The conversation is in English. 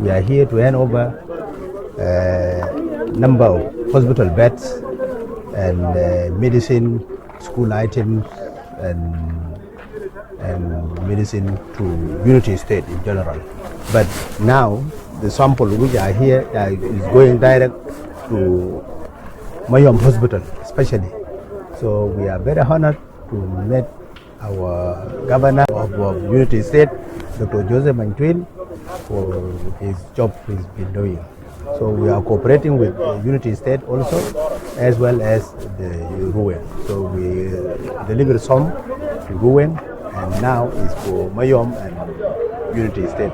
We are here to hand over number of hospital beds and medicine, school items, and medicine to Unity State in general. But now the sample which are here is going direct to Mayom Hospital, especially. So we are very honored to meet our governor of Unity State, Dr. Joseph Mantwil, for his job he's been doing. So we are cooperating with Unity State also, as well as the Ruwen. So we deliver some to Ruwen, and now is for Mayom and Unity State.